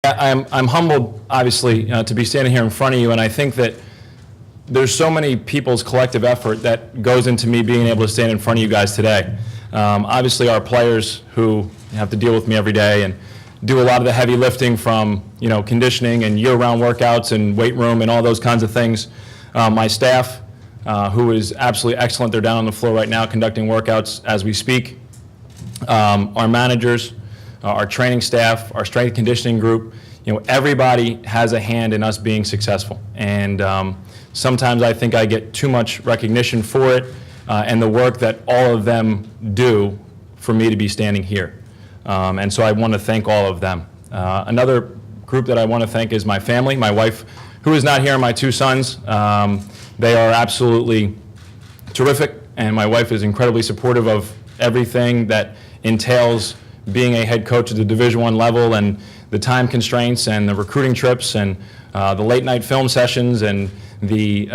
I'm humbled, obviously, to be standing here in front of you, and I think that there's so many people's collective effort that goes into me being able to stand in front of you guys today. Obviously, our players who have to deal with me every day and do a lot of the heavy lifting from conditioning and year-round workouts and weight room and all those kinds of things. My staff, who is absolutely excellent, they're down on the floor right now conducting workouts as we speak. Our managers, our training staff, our strength and conditioning group, everybody has a hand in us being successful. And sometimes I think I get too much recognition for it and the work that all of them do for me to be standing here. And so I want to thank all of them. Another group that I want to thank is my family, my wife, who is not here, and my two sons. They are absolutely terrific, and my wife is incredibly supportive of everything that entails being a head coach at the Division I level, and the time constraints and the recruiting trips and the late night film sessions and the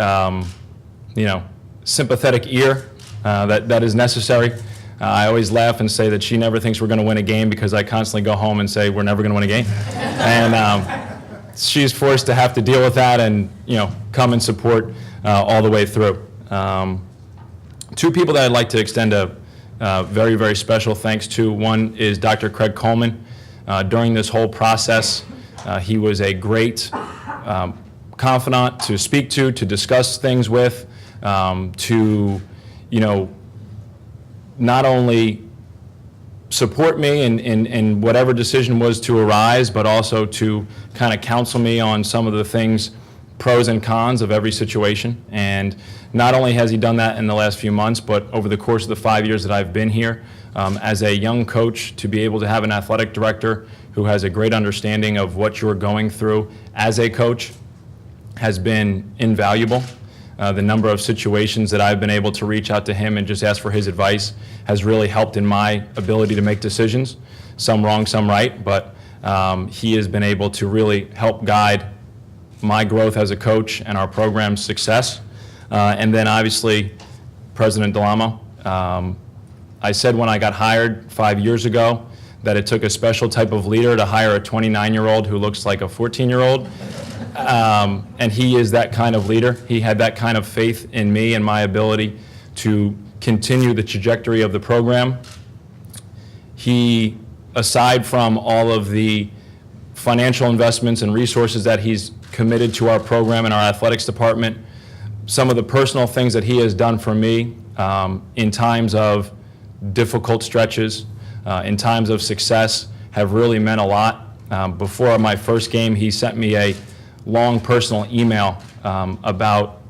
sympathetic ear that is necessary. I always laugh and say that she never thinks we're going to win a game because I constantly go home and say we're never going to win a game. And she's forced to have to deal with that and come and support all the way through. Two people that I'd like to extend a very, very special thanks to. One is Dr. Craig Coleman. During this whole process, he was a great confidant to speak to discuss things with, to not only support me in whatever decision was to arise, but also to kind of counsel me on some of the things, pros and cons of every situation. And not only has he done that in the last few months, but over the course of the 5 years that I've been here, as a young coach, to be able to have an athletic director who has a great understanding of what you're going through as a coach has been invaluable. The number of situations that I've been able to reach out to him and just ask for his advice has really helped in my ability to make decisions, some wrong, some right, but he has been able to really help guide my growth as a coach and our program's success. And then obviously, President Delamo. I said when I got hired 5 years ago that it took a special type of leader to hire a 29-year-old who looks like a 14-year-old. And he is that kind of leader. He had that kind of faith in me and my ability to continue the trajectory of the program. He, aside from all of the financial investments and resources that he's committed to our program and our athletics department, some of the personal things that he has done for me in times of difficult stretches, in times of success, have really meant a lot. Before my first game, he sent me a long personal email about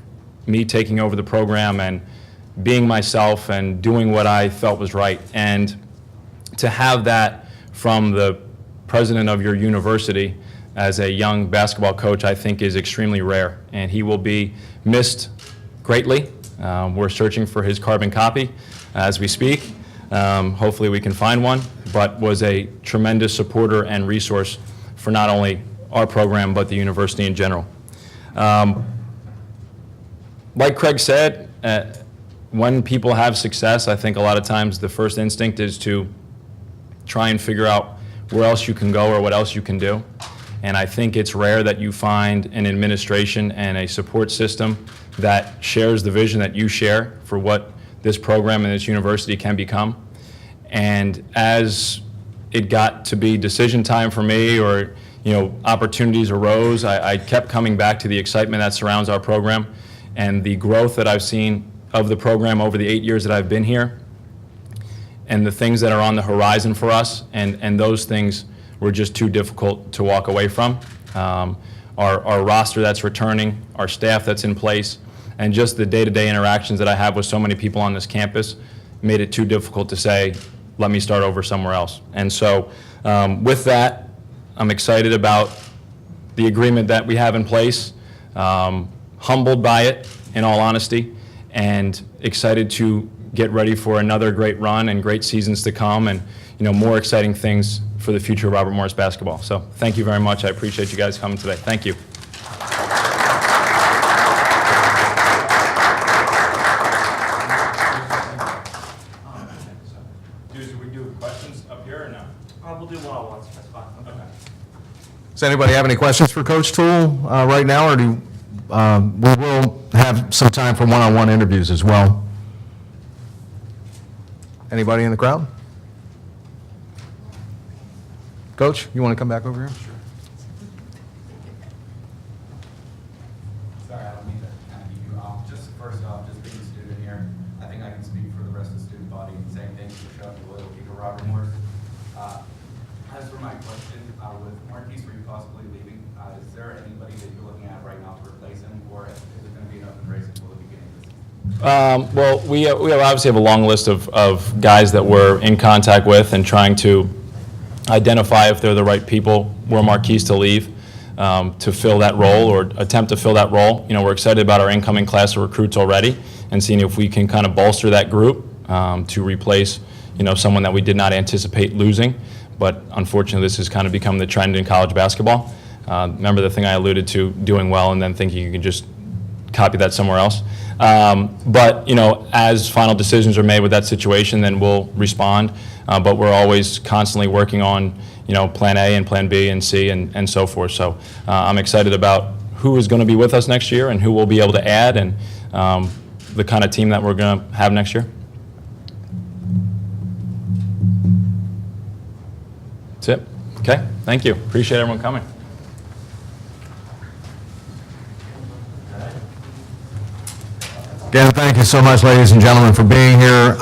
me taking over the program and being myself and doing what I felt was right. And to have that from the president of your university as a young basketball coach, I think is extremely rare. And he will be missed greatly. We're searching for his carbon copy as we speak. Hopefully we can find one, but was a tremendous supporter and resource for not only our program, but the university in general. Like Craig said, when people have success, I think a lot of times the first instinct is to try and figure out where else you can go or what else you can do. And I think it's rare that you find an administration and a support system that shares the vision that you share for what this program and this university can become. And as it got to be decision time for me, or opportunities arose, I kept coming back to the excitement that surrounds our program and the growth that I've seen of the program over the 8 years that I've been here, and the things that are on the horizon for us, and those things were just too difficult to walk away from. Our roster that's returning, our staff that's in place, and just the day-to-day interactions that I have with so many people on this campus made it too difficult to say, let me start over somewhere else. And so with that, I'm excited about the agreement that we have in place, humbled by it, in all honesty, and excited to get ready for another great run and great seasons to come, and more exciting things for the future of Robert Morris basketball. So thank you very much. I appreciate you guys coming today. Thank you. anybody have any questions for Coach Toole right now, or do we will have some time for one-on-one interviews as well? Anybody in the crowd? Coach, you want to come back over here? Sorry, I don't mean to kind of keep you off. Just first off, just being a student here, I think I can speak for the rest of the student body and saying thank you for showing the loyalty to Robert Morris. As for my question, with Marquise Reed possibly leaving, is there anybody that you're looking at right now to replace him, or is it going to be an open race until the beginning of this season? Well, we obviously have a long list of guys that we're in contact with and trying to identify if they're the right people were Marquise to leave to fill that role or attempt to fill that role. You know, we're excited about our incoming class of recruits already and seeing if we can kind of bolster that group to replace, you know, someone that we did not anticipate losing. But unfortunately, this has kind of become the trend in college basketball. Remember the thing I alluded to, doing well and then thinking you can just copy that somewhere else. But, you know, as final decisions are made with that situation, then we'll respond. But we're always constantly working on, you know, plan A and plan B and C and so forth. So I'm excited about who is going to be with us next year and who we'll be able to add and the kind of team that we're going to have next year. That's it. Okay, thank you. Appreciate everyone coming. Again, thank you so much, ladies and gentlemen, for being here.